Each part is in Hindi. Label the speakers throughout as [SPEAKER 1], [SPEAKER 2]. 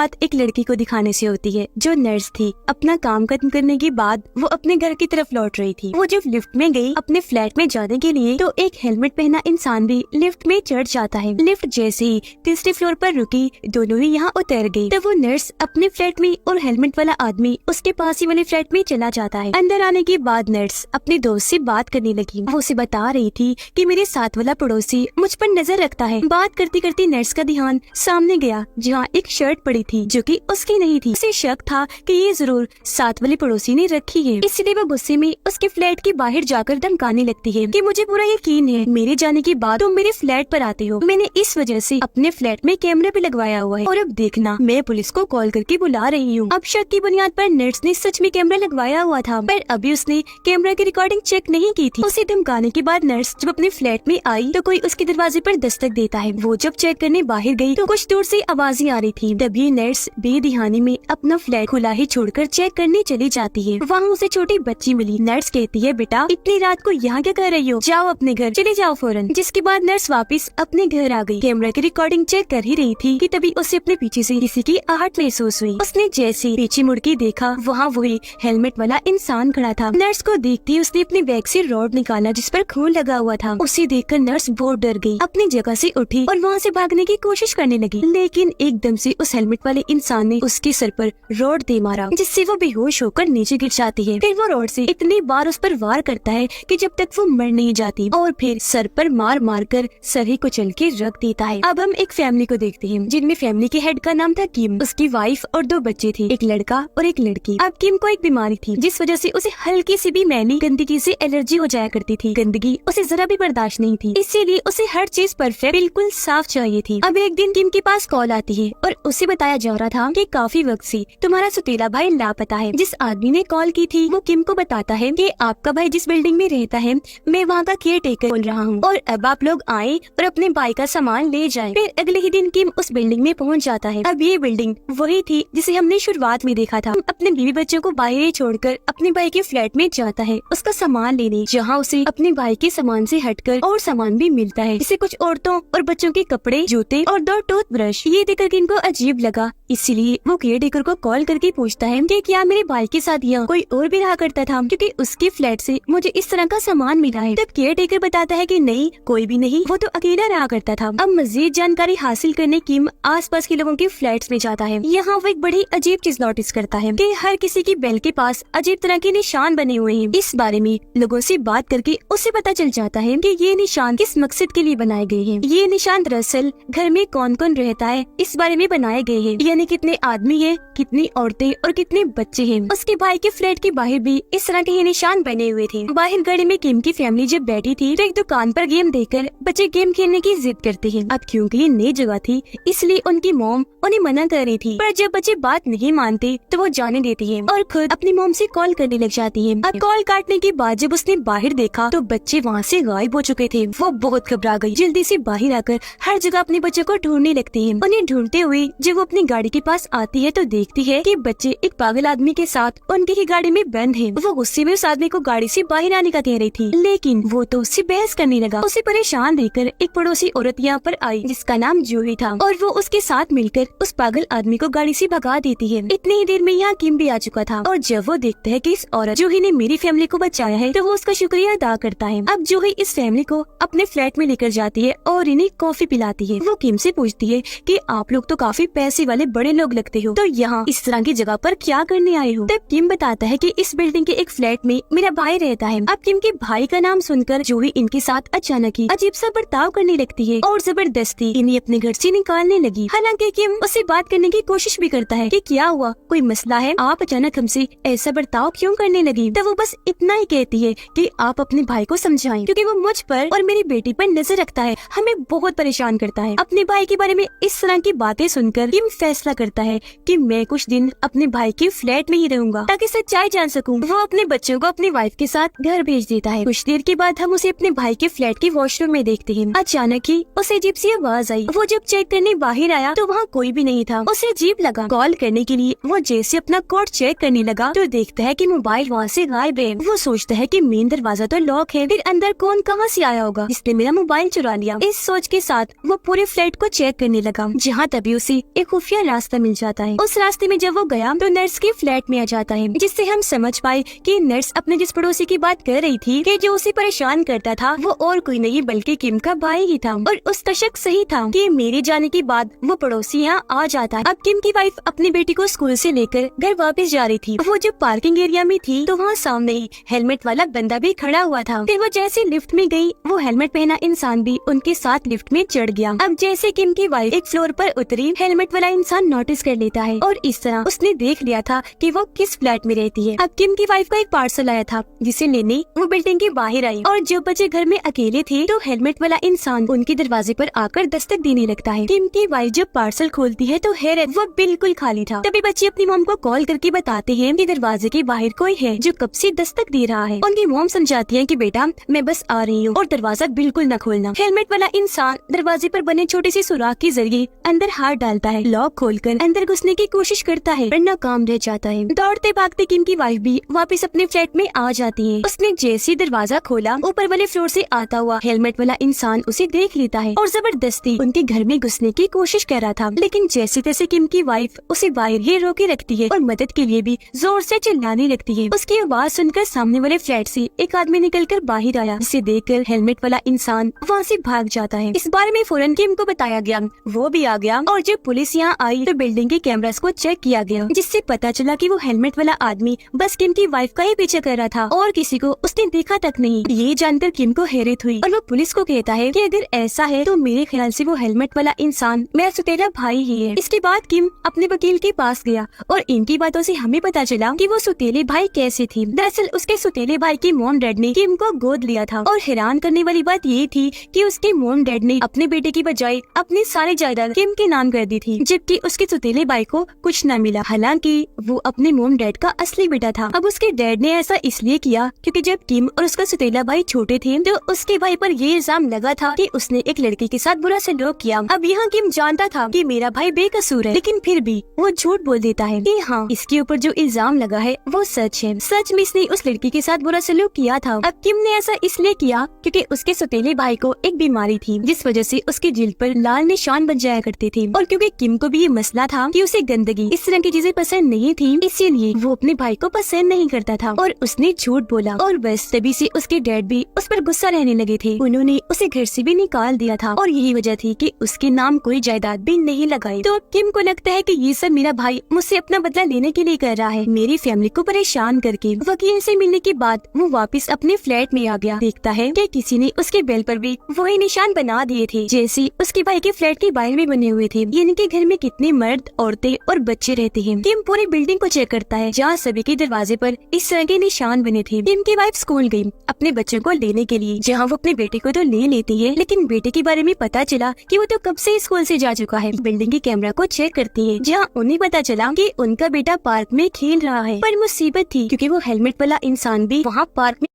[SPEAKER 1] बात एक लड़की को दिखाने से होती है जो नर्स थी। अपना काम खत्म करने के बाद वो अपने घर की तरफ लौट रही थी। वो जब लिफ्ट में गई अपने फ्लैट में जाने के लिए तो एक हेलमेट पहना इंसान भी लिफ्ट में चढ़ जाता है। लिफ्ट जैसे ही तीसरे फ्लोर पर रुकी दोनों ही यहाँ उतर गयी। तब वो नर्स अपने फ्लैट में और हेलमेट वाला आदमी उसके पास ही वाले फ्लैट में चला जाता है। अंदर आने के बाद नर्स अपने दोस्त से बात करने लगी। वो उसे बता रही थी कि मेरे साथ वाला पड़ोसी मुझ पर नजर रखता है। बात करती करती नर्स का ध्यान सामने गया जहाँ एक शर्ट पड़ी थी जो कि उसकी नहीं थी। उसे शक था कि ये जरूर साथ वाले पड़ोसी ने रखी है, इसलिए वो गुस्से में उसके फ्लैट के बाहर जाकर धमकाने लगती है कि मुझे पूरा यकीन है मेरे जाने के बाद तुम मेरे फ्लैट पर आते हो। मैंने इस वजह से अपने फ्लैट में कैमरा भी लगवाया हुआ है और अब देखना मैं पुलिस को कॉल करके बुला रही हूँ। अब शक की बुनियाद पर नर्स ने सच में कैमरा लगवाया हुआ था, पर अभी उसने कैमरा की रिकॉर्डिंग चेक नहीं की थी। उसे धमकाने के बाद नर्स जब अपने फ्लैट में आई तो कोई उसके दरवाजे पर दस्तक देता है। वो जब चेक करने बाहर गई तो कुछ दूर से आवाजें आ रही थी। तभी नर्स बेध्यानी में अपना फ्लैट खुला ही छोड़कर चेक करने चली जाती है। वहाँ उसे छोटी बच्ची मिली। नर्स कहती है, बेटा इतनी रात को यहाँ क्या कर रही हो, जाओ अपने घर चले जाओ फौरन। जिसके बाद नर्स वापस अपने घर आ गई। कैमरा की रिकॉर्डिंग चेक कर ही रही थी कि तभी उसे अपने पीछे से किसी की आहट महसूस हुई। उसने जैसे पीछे मुड़ के देखा वहाँ वही हेलमेट वाला इंसान खड़ा था। नर्स को देखते ही उसने अपने बैग से रॉड निकाला जिस पर खून लगा हुआ था। उसे देखकर नर्स बहुत डर गई, अपनी जगह से उठी और वहाँ से भागने की कोशिश करने लगी, लेकिन एकदम से उस हेलमेट वाले इंसान ने उसके सर पर रॉड दे मारा जिससे वो बेहोश होकर नीचे गिर जाती है। फिर वो रॉड से इतनी बार उस पर वार करता है कि जब तक वो मर नहीं जाती और फिर सर पर मार मार कर सर ही कुचल के रख देता है। अब हम एक फैमिली को देखते हैं जिनमें फैमिली के हेड का नाम था किम, उसकी वाइफ और 2 बच्चे थे, एक लड़का और एक लड़की। अब किम को एक बीमारी थी जिस वजह से उसे हल्की सी भी मैली गंदगी से एलर्जी हो जाया करती थी। गंदगी उसे जरा भी बर्दाश्त नहीं थी, इसीलिए उसे हर चीज परफेक्ट बिल्कुल साफ चाहिए थी। अब एक दिन किम के पास कॉल आती है और उसे बताया जा रहा था कि काफी वक्त से तुम्हारा सौतेला भाई लापता है। जिस आदमी ने कॉल की थी वो किम को बताता है कि आपका भाई जिस बिल्डिंग में रहता है मैं वहाँ का केयर टेकर बोल रहा हूँ और अब आप लोग आए और अपने भाई का सामान ले जाएं। फिर अगले ही दिन किम उस बिल्डिंग में पहुँच जाता है। अब ये बिल्डिंग वही थी जिसे हमने शुरुआत में देखा था। अपने बीवी बच्चों को बाहर छोड़कर अपने भाई के फ्लैट में जाता है उसका सामान लेने, जहाँ उसे अपने भाई के सामान से हटकर और सामान भी मिलता है, जिसे कुछ औरतों और बच्चों के कपड़े, जूते और 2 टूथब्रश। ये देखकर किम को अजीब लगा, इसीलिए वो केयर टेकर को कॉल करके पूछता है कि क्या मेरे भाई के साथ यहाँ कोई और भी रहा करता था, क्योंकि उसके फ्लैट से मुझे इस तरह का सामान मिला है। तब केयर टेकर बताता है कि नहीं, कोई भी नहीं, वो तो अकेला रहा करता था। अब मजीद जानकारी हासिल करने किम आसपास के लोगों के फ्लैट्स में जाता है। यहाँ वो एक बड़ी अजीब चीज नोटिस करता है कि हर किसी की बेल के पास अजीब तरह के निशान बने हुए हैं। इस बारे में लोगों से बात करके उसे पता चल जाता है कि ये निशान किस मकसद के लिए बनाए गए हैं। ये निशान दरअसल घर में कौन कौन रहता है इस बारे में बनाए गए हैं, यानी कितने आदमी हैं, कितनी औरतें और कितने बच्चे हैं। उसके भाई के फ्लैट के बाहर भी इस तरह के ये निशान बने हुए थे। बाहर गाड़ी में किम की फैमिली जब बैठी थी तो एक दुकान पर गेम देखकर बच्चे गेम खेलने की जिद करते हैं। अब क्योंकि ये नई जगह थी इसलिए उनकी मॉम उन्हें मना कर रही थी, पर जब बच्चे बात नहीं मानते तो वो जाने देती है और खुद अपनी मॉम से कॉल करने लग जाती है। अब कॉल काटने के बाद जब उसने बाहर देखा तो बच्चे वहाँ से गायब हो चुके थे। वो बहुत घबरा गई, जल्दी से बाहर आकर हर जगह अपने बच्चों को ढूंढने लगती है। उन्हें ढूंढते हुए जब वो अपनी गाड़ी के पास आती है तो देखती है कि बच्चे एक पागल आदमी के साथ उनकी ही गाड़ी में बंद हैं। वो गुस्से में उस आदमी को गाड़ी से बाहर आने का कह रही थी, लेकिन वो तो उससे बहस करने लगा। उसे परेशान देखकर एक पड़ोसी औरत यहाँ पर आई जिसका नाम जूही था और वो उसके साथ मिलकर उस पागल आदमी को गाड़ी से भगा देती है। इतनी ही देर में यहाँ किम भी आ चुका था और जब वो देखता है कि इस औरत जूही ने मेरी फैमिली को बचाया है तो वो उसका शुक्रिया अदा करता है। अब जूही इस फैमिली को अपने फ्लैट में लेकर जाती है और इन्हें कॉफी पिलाती है। वो किम से पूछती है कि आप लोग तो काफी पैसे वाले बड़े लोग लगते हो, तो यहाँ इस तरह की जगह पर क्या करने आए हो। तब किम बताता है कि इस बिल्डिंग के एक फ्लैट में मेरा भाई रहता है। अब किम के भाई का नाम सुनकर जूही इनके साथ अचानक ही अजीब सा बर्ताव करने लगती है और जबरदस्ती इन्हें अपने घर से निकालने लगी। हालांकि किम उससे बात करने की कोशिश भी करता है कि क्या हुआ, कोई मसला है, आप अचानक हमसे ऐसा बर्ताव क्यों करने लगी। तब वो बस इतना ही कहती है कि आप अपने भाई को समझाएं, क्योंकि वो मुझ पर और मेरी बेटी पर नजर रखता है, हमें बहुत परेशान करता है। अपने भाई के बारे में इस तरह की बातें सुनकर किम फैसला करता है कि मैं कुछ दिन अपने भाई के फ्लैट में ही रहूंगा ताकि सच्चाई जान सकूं। वो अपने बच्चों को अपनी वाइफ के साथ घर भेज देता है। कुछ देर के बाद हम उसे अपने भाई के फ्लैट के वॉशरूम में देखते हैं। अचानक ही उसे अजीब सी आवाज आई। वो जब चेक करने बाहर आया तो वहाँ कोई भी नहीं था। उसे अजीब लगा। कॉल करने के लिए वो जैसे अपना कोड चेक करने लगा तो देखता है कि मोबाइल वहाँ से गायब है। वो सोचता है कि मेन दरवाजा तो लॉक है, फिर अंदर कौन कहाँ से आया होगा जिसने मेरा मोबाइल चुरा लिया। इस सोच के साथ वो पूरे फ्लैट को चेक करने लगा, जहाँ तभी उसे एक खुफिया रास्ता मिल जाता है। उस रास्ते में जब वो गया तो नर्स के फ्लैट में आ जाता है, जिससे हम समझ पाए कि नर्स अपने जिस पड़ोसी की बात कर रही थी कि जो उसे परेशान करता था वो और कोई नहीं बल्कि किम का भाई ही था। और उसका शक सही था कि मेरे जाने के बाद वो पड़ोसी यहाँ आ जाता है। अब किम की वाइफ अपनी बेटी को स्कूल से लेकर घर वापस जा रही थी। वो जब पार्किंग एरिया में थी तो वहाँ सामने ही हेलमेट वाला बंदा भी खड़ा हुआ था। फिर वो जैसे लिफ्ट में गई, वो हेलमेट पहना इंसान भी उनके साथ लिफ्ट में चढ़ गया। अब जैसे किम की वाइफ एक फ्लोर पर उतरी, हेलमेट वाला इंसान नोटिस कर लेता है और इस तरह उसने देख लिया था कि वो किस फ्लैट में रहती है। अब किम की वाइफ का एक पार्सल आया था जिसे लेने वो बिल्डिंग के बाहर आई और जब बच्चे घर में अकेले थे तो हेलमेट वाला इंसान उनके दरवाजे पर आकर दस्तक देने लगता है। किम की वाइफ जब पार्सल खोलती है तो हैरत, वो बिल्कुल खाली था। तभी बच्चे अपनी मॉम को कॉल करके बताते हैं कि दरवाजे के बाहर कोई है जो कब से दस्तक दे रहा है। उनकी मॉम समझाती है कि बेटा मैं बस आ रही हूँ और दरवाजा बिल्कुल न खोलना। हेलमेट वाला इंसान दरवाजे पर बने छोटे से सुराख के जरिए अंदर हाथ डालता है, लॉक खोलकर अंदर घुसने की कोशिश करता है पर नाकाम रह जाता है। दौड़ते भागते किम की वाइफ भी वापस अपने फ्लैट में आ जाती है। उसने जैसे दरवाजा खोला, ऊपर वाले फ्लोर से आता हुआ हेलमेट वाला इंसान उसे देख लेता है और जबरदस्ती उनके घर में घुसने की कोशिश कर रहा था। लेकिन जैसे तैसे किम की वाइफ उसे बाहर ही रोके रखती है और मदद के लिए भी जोर से चिल्लाने लगती है। उसकी आवाज सुनकर सामने वाले फ्लैट से एक आदमी निकलकर बाहर आया, जिसे देखकर हेलमेट वाला इंसान वहाँ से भाग जाता है। इस बारे में फौरन किम को बताया गया, वो भी आ गया और जब पुलिस यहाँ आई तो बिल्डिंग के कैमरास को चेक किया गया, जिससे पता चला कि वो हेलमेट वाला आदमी बस किम की वाइफ का ही पीछा कर रहा था और किसी को उसने देखा तक नहीं। ये जानकर किम को हैरत हुई और वो पुलिस को कहता है कि अगर ऐसा है तो मेरे ख्याल से वो हेलमेट वाला इंसान मेरा सौतेला भाई ही है। इसके बाद किम अपने वकील के पास गया और इनकी बातों से हमें पता चला कि वो सौतेले भाई कैसे थी। दरअसल उसके सौतेले भाई की मॉम डैड ने किम को गोद लिया था और हैरान करने वाली बात ये थी कि उसके मॉम डैड ने अपने बेटे की बजाय अपनी सारी जायदाद किम के नाम कर दी थी, जबकि उसके सौतेले भाई को कुछ न मिला। हालांकि वो अपने मॉम डैड का असली बेटा था। अब उसके डैड ने ऐसा इसलिए किया क्योंकि जब किम और उसका सौतेला भाई छोटे थे तो उसके भाई पर ये इल्जाम लगा था कि उसने एक लड़की के साथ बुरा सलूक किया। अब यहाँ किम जानता था कि मेरा भाई बेकसूर है, लेकिन फिर भी वो झूठ बोल देता है कि हाँ इसके ऊपर जो इल्जाम लगा है वो सच है। सच में इसने उस लड़की के साथ बुरा सलूक किया था। अब किम ने ऐसा इसलिए किया क्योंकि उसके सौतेले भाई को एक बीमारी थी जिस वजह से उसके जिल्द पर लाल निशान बन जाया करते थे और क्योंकि किम को भी ये मसला था कि उसे गंदगी इस तरह की चीजें पसंद नहीं थी, इसीलिए वो अपने भाई को पसंद नहीं करता था और उसने झूठ बोला और बस तभी से उसके डैड भी उस पर गुस्सा रहने लगे थे। उन्होंने उसे घर से भी निकाल दिया था और यही वजह थी कि उसके नाम कोई जायदाद भी नहीं लगाई। तो किम को लगता है कि ये सब मेरा भाई मुझसे अपना बदला लेने के लिए कर रहा है, मेरी फैमिली को परेशान करके। वकील से मिलने के बाद वो वापस अपने फ्लैट में आ गया। देखता है कि किसी ने उसके बेल पर भी वही निशान बना दिए थे जैसे उसके भाई के फ्लैट के बाहर में बने हुए थे, यानी कि घर में कितने मर्द, औरतें और बच्चे रहते हैं। किम पूरी बिल्डिंग को चेक करता है जहाँ सभी के दरवाजे पर इस तरह के निशान बने थे। किम की वाइफ स्कूल गई अपने बच्चों को लेने के लिए, जहाँ वो अपने बेटे को तो ले लेती है, लेकिन बेटे के बारे में पता चला कि वो तो कब से स्कूल से जा चुका है। बिल्डिंग के कैमरा को चेक करती है जहाँ उन्हें पता चला कि उनका बेटा पार्क में खेल रहा है, पर मुसीबत थी क्योंकि वो हेलमेट वाला इंसान भी वहाँ पार्क में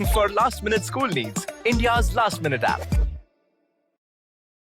[SPEAKER 2] For last minute school needs, India's last minute app.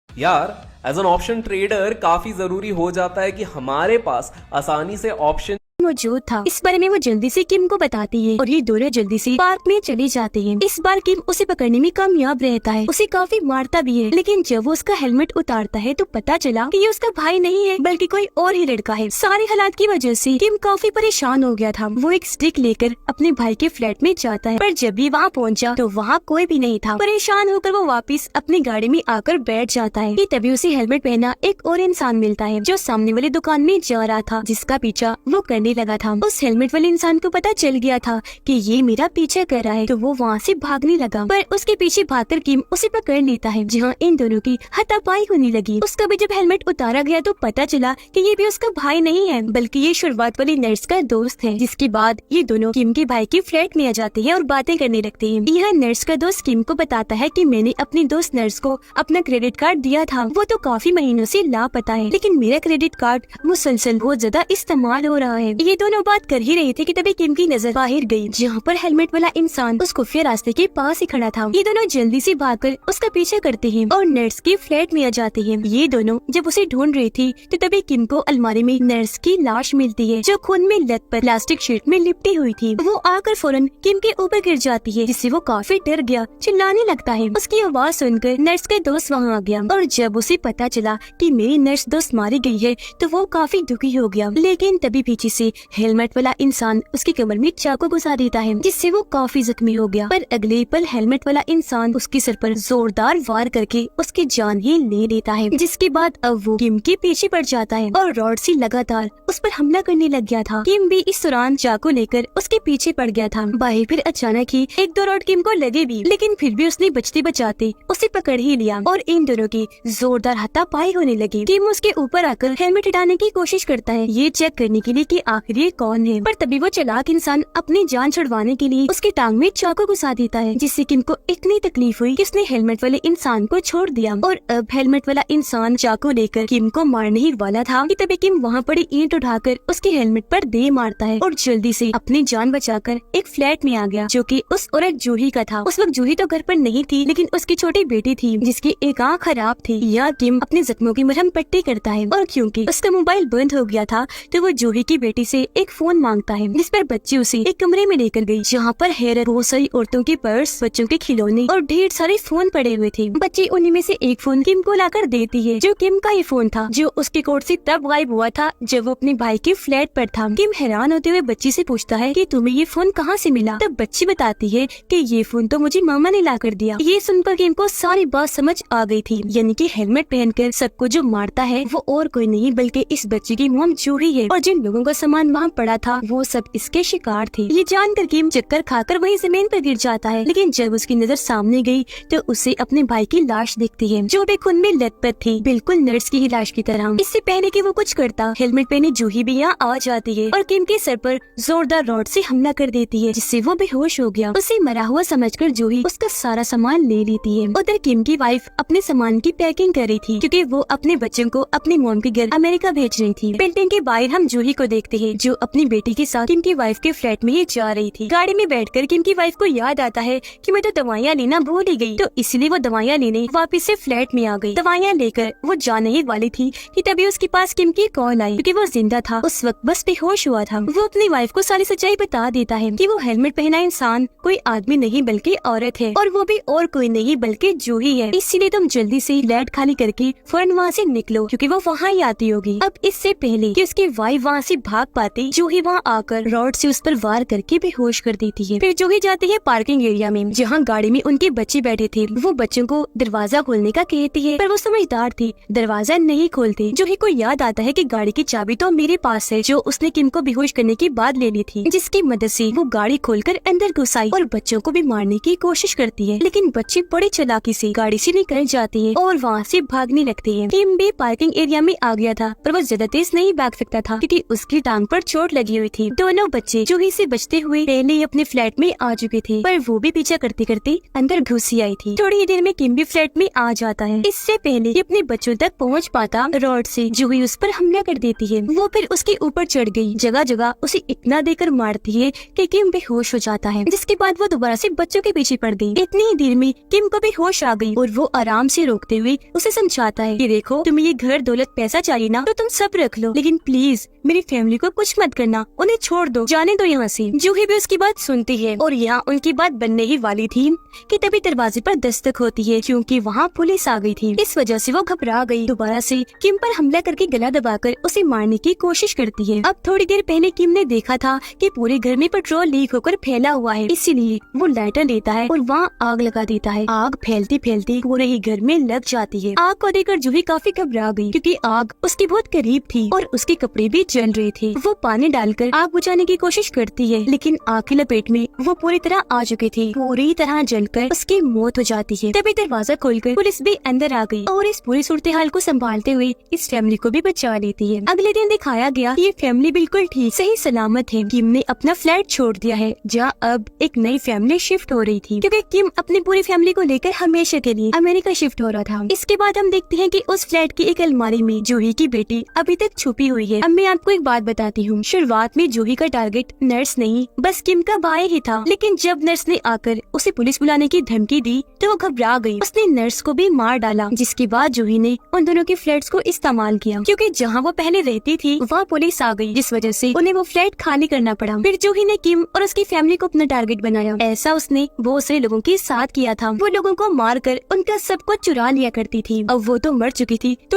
[SPEAKER 3] यार एज एन ऑप्शन ट्रेडर काफी जरूरी हो जाता है कि हमारे पास आसानी से ऑप्शन
[SPEAKER 1] मौजूद था। इस बारे में वो जल्दी से किम को बताती है और ये दोनों जल्दी से पार्क में चले जाते हैं। इस बार किम उसे पकड़ने में कामयाब रहता है, उसे काफी मारता भी है, लेकिन जब वो उसका हेलमेट उतारता है तो पता चला कि ये उसका भाई नहीं है बल्कि कोई और ही लड़का है। सारे हालात की वजह से किम काफी परेशान हो गया था। वो एक स्टिक लेकर अपने भाई के फ्लैट में जाता है, पर जब भी वहाँ पहुँचा तो वहाँ कोई भी नहीं था। परेशान होकर वो वापिस अपनी गाड़ी में आकर बैठ जाता है कि तभी उसे हेलमेट पहना एक और इंसान मिलता है जो सामने वाली दुकान में जा रहा था, जिसका पीछा वो करने लगा था। उस हेलमेट वाले इंसान को पता चल गया था कि ये मेरा पीछा कर रहा है, तो वो वहाँ से भागने लगा, पर उसके पीछे भागकर किम उसे पकड़ लेता है, जहाँ इन दोनों की हाथापाई होने लगी। उसका भी जब हेलमेट उतारा गया तो पता चला कि ये भी उसका भाई नहीं है बल्कि ये शुरुआत वाली नर्स का दोस्त है। जिसके बाद ये दोनों किम के भाई के फ्लैट में आ जाते हैं और बातें करने लगते हैं। यह नर्स का दोस्त किम को बताता है कि मैंने अपनी दोस्त नर्स को अपना क्रेडिट कार्ड दिया था, वो तो काफी महीनों से लापता है, लेकिन मेरा क्रेडिट कार्ड मुसलसल बहुत ज्यादा इस्तेमाल हो रहा है। ये दोनों बात कर ही रहे थे कि तभी किम की नजर बाहर गई, जहाँ पर हेलमेट वाला इंसान उस खुफिया रास्ते के पास ही खड़ा था। ये दोनों जल्दी से भागकर उसका पीछा करते हैं और नर्स के फ्लैट में आ जाते हैं। ये दोनों जब उसे ढूंढ रही थी तो तभी किम को अलमारी में नर्स की लाश मिलती है, जो खून में लथपथ प्लास्टिक शीट में लिपटी हुई थी। वो आकर फौरन किम के ऊपर गिर जाती है, जिससे वो काफी डर गया, चिल्लाने लगता है। उसकी आवाज सुनकर नर्स का दोस्त वहाँ आ गया और जब उसे पता चला कि मेरी नर्स दोस्त मारी गई है तो वो काफी दुखी हो गया। लेकिन तभी पीछे से हेलमेट वाला इंसान उसकी कमर में चाकू घुसा देता है, जिससे वो काफी जख्मी हो गया। पर अगले पल हेलमेट वाला इंसान उसके सर पर जोरदार वार करके उसकी जान ही ले लेता है, जिसके बाद अब वो किम के पीछे पड़ जाता है और रॉड से लगातार उस पर हमला करने लग गया था। किम भी इस दौरान चाकू लेकर उसके पीछे पड़ गया था। भाई फिर अचानक ही एक दो रॉड किम को लगे भी, लेकिन फिर भी उसने बचते बचाते उसे पकड़ ही लिया और इन दोनों की जोरदार हाथापाई होने लगी। किम उसके ऊपर आकर हेलमेट हटाने की कोशिश करता है, ये चेक करने के लिए कि आखिर ये कौन है। पर तभी वो चालाक इंसान अपनी जान छुड़वाने के लिए उसकी टांग में चाकू घुसा देता है, जिससे किम को इतनी तकलीफ हुई कि उसने हेलमेट वाले इंसान को छोड़ दिया। और अब हेलमेट वाला इंसान चाकू लेकर किम को मारने ही वाला था कि तभी किम वहाँ पड़ी ईंट उठाकर उसके हेलमेट पर दे मारता है और जल्दी से अपनी जान बचाकर एक फ्लैट में आ गया, जो कि उस औरत जूही का था। उस वक्त जूही तो घर पर नहीं थी, लेकिन उसकी छोटी बेटी थी जिसकी एक आँख खराब थी। या किम अपने जख्मों की मरहम पट्टी करता है और क्योंकि उसका मोबाइल बंद हो गया था तो वो जूही की बेटी से एक फोन मांगता है, जिस पर बच्ची उसे एक कमरे में लेकर गई, जहाँ पर हैरत बहुत सारी औरतों के पर्स, बच्चों के खिलौने और ढेर सारे फोन पड़े हुए थे। बच्ची उन्हीं में से एक फोन किम को लाकर देती है, जो किम का ही फोन था, जो उसके कोट से तब गायब हुआ था जब वो अपने भाई के फ्लैट पर था। किम हैरान होते हुए बच्ची से पूछता है कि तुम्हें ये फोन कहाँ से मिला। तब बच्ची बताती है कि ये फोन तो मुझे मामा ने लाकर दिया। ये सुनकर किम को सारी बात समझ आ गई थी, यानी कि हेलमेट पहनकर सबको जो मारता है वो और कोई नहीं बल्कि इस बच्ची की मॉम जूही है, और जिन लोगों का सामान वहाँ पड़ा था वो सब इसके शिकार थे। ये जानकर किम चक्कर खाकर वही जमीन पर गिर जाता है, लेकिन जब उसकी नजर सामने गई तो उसे अपने भाई की लाश दिखती है, जो भी खून में लथपथ थी, बिल्कुल नर्स की ही लाश की तरह। इससे पहले कि वो कुछ करता, हेलमेट पहने जूही भी यहाँ आ जाती है और किम के सर पर जोरदार रॉड से हमला कर देती है, जिससे वो बेहोश हो गया। उसे मरा हुआ समझकर जूही उसका सारा सामान ले लेती है। उधर किम की वाइफ अपने सामान की पैकिंग कर रही थी, क्योंकि वो अपने बच्चों को अपनी मॉम के घर अमेरिका भेज रही थी। बिल्डिंग के बाहर हम जूही को देखते हैं, जो अपनी बेटी के साथ किम की वाइफ के फ्लैट में ही जा रही थी। गाड़ी में बैठकर किम की वाइफ को याद आता है कि मैं तो दवाइयाँ लेना भूल ही गई, तो इसलिए वो दवाइयाँ लेने वापस से फ्लैट में आ गई। दवाइयाँ लेकर वो जाने ही वाली थी कि तभी उसके पास किम की कॉल आई, क्योंकि वो जिंदा था, उस वक्त बस बेहोश हुआ था। वो अपनी वाइफ को सारी सच्चाई बता देता है कि वो हेलमेट पहना इंसान कोई आदमी नहीं बल्कि औरत है, और वो भी और कोई नहीं बल्कि जूही है। इसीलिए तुम जल्दी से फ्लैट खाली करके फौरन वहाँ से निकलो, क्योंकि वो वहाँ ही आती होगी। अब इससे पहले कि उसकी वाइफ वहाँ से भाग पाती, जूही वहाँ आकर रॉड से उस पर वार करके बेहोश कर देती है। फिर जूही जाती है पार्किंग एरिया में, जहाँ गाड़ी में उनके बच्चे बैठे थे। वो बच्चों को दरवाजा खोलने का कहती है, पर वो समझदार थी, दरवाजा नहीं खोलते। जूही को याद आता है कि गाड़ी की चाबी तो मेरे पास है, जो उसने किम को बेहोश करने के बाद ले ली थी, जिसकी मदद से वो गाड़ी खोलकर अंदर घुस आई और बच्चों को भी मारने की कोशिश करती है। लेकिन बच्चे बड़ी चालाकी से गाड़ी से निकल जाते हैं और वहाँ से भागने लगते हैं। किम भी पार्किंग एरिया में आ गया था, पर वो ज्यादा तेज नहीं भाग सकता था, क्योंकि उसकी टांग पर चोट लगी हुई थी। दोनों बच्चे जूही से बचते हुए पहले ही अपने फ्लैट में आ चुके थे, पर वो भी पीछा करते करते अंदर घुस ही आई थी। थोड़ी ही देर में किम भी फ्लैट में आ जाता है। इससे पहले कि अपने बच्चों तक पहुँच पाता, रॉड से जूही उस पर हमला कर देती है। वो फिर उसके ऊपर चढ़ गई, जगह जगह उसे इतना देकर मारती है कि किम बेहोश हो जाता है, जिसके बाद वो दोबारा से बच्चों के पीछे पड़ गई। इतनी ही देर में किम को भी होश आ गई और वो आराम से रोकते हुए उसे समझाता है कि देखो, तुम्हें ये घर दौलत पैसा चाहिए ना, तो तुम सब रख लो, लेकिन प्लीज मेरी फैमिली को कुछ मत करना, उन्हें छोड़ दो, जाने दो यहाँ से। जूही भी उसकी बात सुनती है और यहाँ उनकी बात बनने ही वाली थी कि तभी दरवाजे पर दस्तक होती है, क्योंकि वहाँ पुलिस आ गई थी। इस वजह से वो घबरा गई, दोबारा से किम पर हमला करके गला दबाकर उसे मारने की कोशिश करती है। अब थोड़ी देर पहले किम ने देखा था कि पूरे घर में पेट्रोल लीक होकर फैला हुआ है, इसीलिए वो लाइटर लेता है और वहाँ आग लगा देता है। आग फैलती फैलती पूरे ही घर में लग जाती है। आग को देखकर जूही काफी घबरा गई, क्योंकि आग उसके बहुत करीब थी और उसके कपड़े भी जल रहे थे। वो पानी डालकर आग बुझाने की कोशिश करती है, लेकिन आग की लपेट में वो पूरी तरह आ चुकी थी, पूरी तरह जलकर उसकी मौत हो जाती है। तभी दरवाजा खोलकर पुलिस भी अंदर आ गई और इस पूरी सूरत हाल को संभालते हुए इस फैमिली को भी बचा लेती है। अगले दिन दिखाया गया ये फैमिली बिल्कुल ठीक सही सलामत है। किम ने अपना फ्लैट छोड़ दिया है, जहाँ अब एक नई फैमिली शिफ्ट हो रही थी, क्योंकि किम अपनी पूरी फैमिली को लेकर हमेशा के लिए अमेरिका शिफ्ट हो रहा था। इसके बाद हम देखते हैं कि उस फ्लैट की एक अलमारी में जूही की बेटी अभी तक छुपी हुई है। अब मैं आपको एक बात बताती बताती हूँ। शुरुआत में जूही का टारगेट नर्स नहीं बस किम का भाई ही था, लेकिन जब नर्स ने आकर उसे पुलिस बुलाने की धमकी दी तो वो घबरा गई। उसने नर्स को भी मार डाला, जिसके बाद जूही ने उन दोनों के फ्लैट्स को इस्तेमाल किया, क्योंकि जहाँ वो पहले रहती थी वहाँ पुलिस आ गई, जिस वजह से उन्हें वो फ्लैट खाली करना पड़ा। फिर जूही ने किम और उसकी फैमिली को अपना टारगेट बनाया। ऐसा उसने बहुत सारे लोगों के साथ किया था। वो लोगों को मार कर उनका सब कुछ चुरा लिया करती थी। अब वो तो मर चुकी थी तो